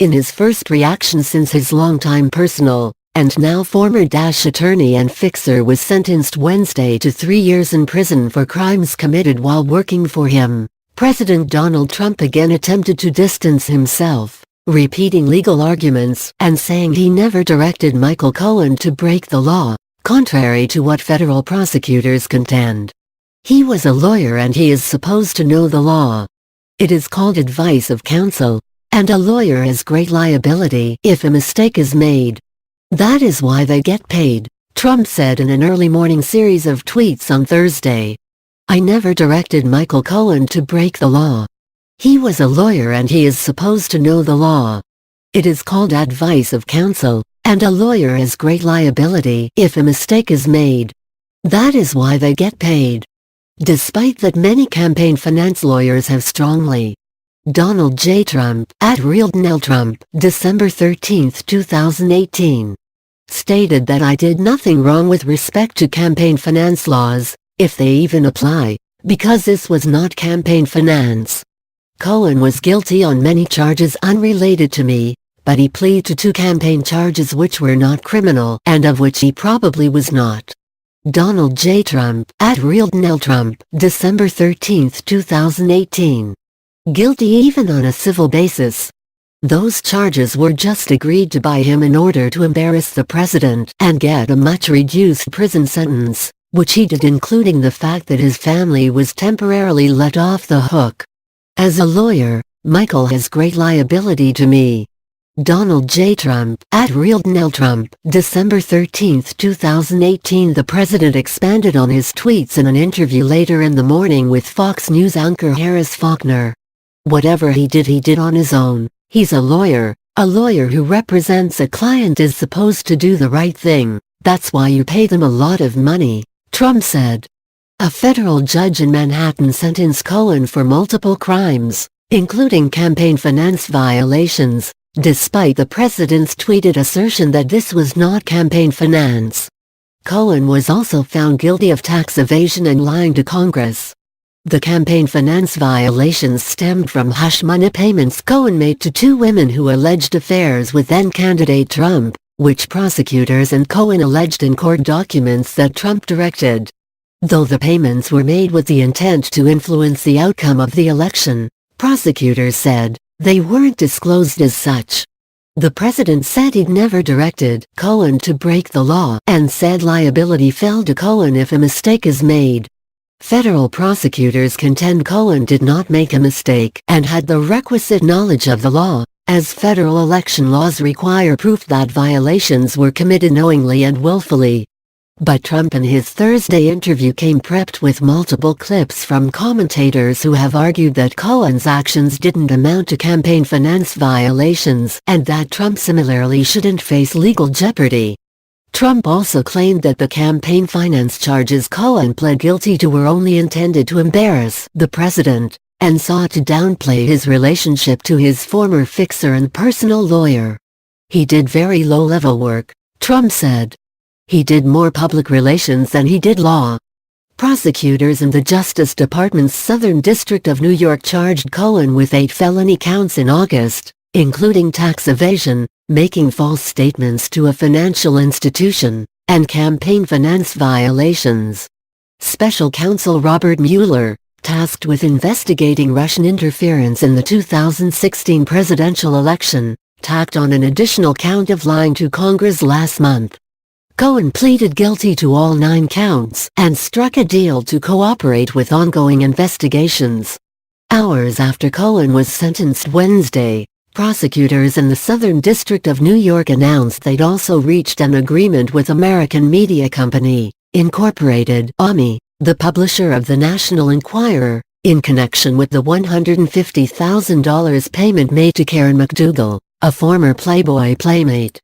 In his first reaction since his longtime personal, and now former attorney and fixer was sentenced Wednesday to 3 years in prison for crimes committed while working for him, President Donald Trump again attempted to distance himself, repeating legal arguments and saying he never directed Michael Cohen to break the law, contrary to what federal prosecutors contend. He was a lawyer and he is supposed to know the law. It is called advice of counsel, and a lawyer has great liability if a mistake is made. That is why they get paid, Trump said in an early morning series of tweets on Thursday. I never directed Michael Cohen to break the law. He was a lawyer and he is supposed to know the law. It is called advice of counsel, and a lawyer has great liability if a mistake is made. That is why they get paid. Despite that, many campaign finance lawyers have strongly. Donald J. Trump, @RealDonaldTrump, December 13, 2018. Stated that I did nothing wrong with respect to campaign finance laws, if they even apply, because this was not campaign finance. Cohen was guilty on many charges unrelated to me, but he pleaded to 2 campaign charges which were not criminal and of which he probably was not. Donald J. Trump, @RealDonaldTrump, December 13, 2018. Guilty even on a civil basis. Those charges were just agreed to by him in order to embarrass the president and get a much-reduced prison sentence, which he did, including the fact that his family was temporarily let off the hook. As a lawyer, Michael has great liability to me. Donald J. Trump, @RealDonaldTrump, December 13, 2018. The president expanded on his tweets in an interview later in the morning with Fox News anchor Harris Faulkner. Whatever he did on his own. He's a lawyer. A lawyer who represents a client is supposed to do the right thing. That's why you pay them a lot of money, Trump said. A federal judge in Manhattan sentenced Cohen for multiple crimes, including campaign finance violations, despite the president's tweeted assertion that this was not campaign finance. Cohen was also found guilty of tax evasion and lying to Congress. The campaign finance violations stemmed from hush money payments Cohen made to 2 women who alleged affairs with then-candidate Trump, which prosecutors and Cohen alleged in court documents that Trump directed. Though the payments were made with the intent to influence the outcome of the election, prosecutors said, they weren't disclosed as such. The president said he'd never directed Cohen to break the law and said liability fell to Cohen if a mistake is made. Federal prosecutors contend Cohen did not make a mistake and had the requisite knowledge of the law, as federal election laws require proof that violations were committed knowingly and willfully. But Trump in his Thursday interview came prepped with multiple clips from commentators who have argued that Cohen's actions didn't amount to campaign finance violations and that Trump similarly shouldn't face legal jeopardy. Trump also claimed that the campaign finance charges Cohen pled guilty to were only intended to embarrass the president, and sought to downplay his relationship to his former fixer and personal lawyer. He did very low-level work, Trump said. He did more public relations than he did law. Prosecutors in the Justice Department's Southern District of New York charged Cohen with 8 felony counts in August, including tax evasion, making false statements to a financial institution, and campaign finance violations. Special counsel Robert Mueller, tasked with investigating Russian interference in the 2016 presidential election, tacked on an additional count of lying to Congress last month. Cohen pleaded guilty to all 9 counts and struck a deal to cooperate with ongoing investigations. Hours after Cohen was sentenced Wednesday, prosecutors in the Southern District of New York announced they'd also reached an agreement with American media company, Incorporated, AMI, the publisher of the National Enquirer, in connection with the $150,000 payment made to Karen McDougal, a former Playboy playmate.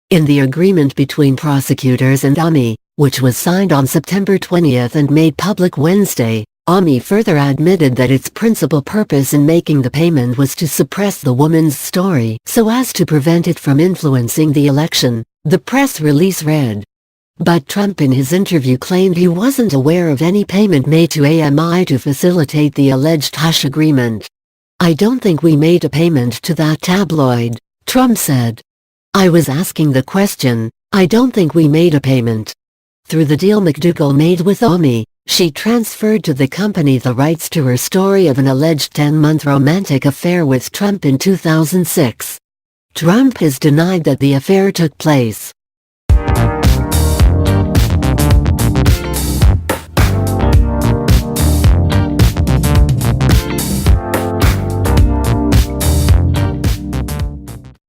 In the agreement between prosecutors and AMI, which was signed on September 20 and made public Wednesday, AMI further admitted that its principal purpose in making the payment was to suppress the woman's story so as to prevent it from influencing the election, the press release read. But Trump in his interview claimed he wasn't aware of any payment made to AMI to facilitate the alleged hush agreement. "I don't think we made a payment to that tabloid," Trump said. "I was asking the question. I don't think we made a payment. Through the deal McDougal made with Omi, she transferred to the company the rights to her story of an alleged 10-month romantic affair with Trump in 2006. Trump has denied that the affair took place.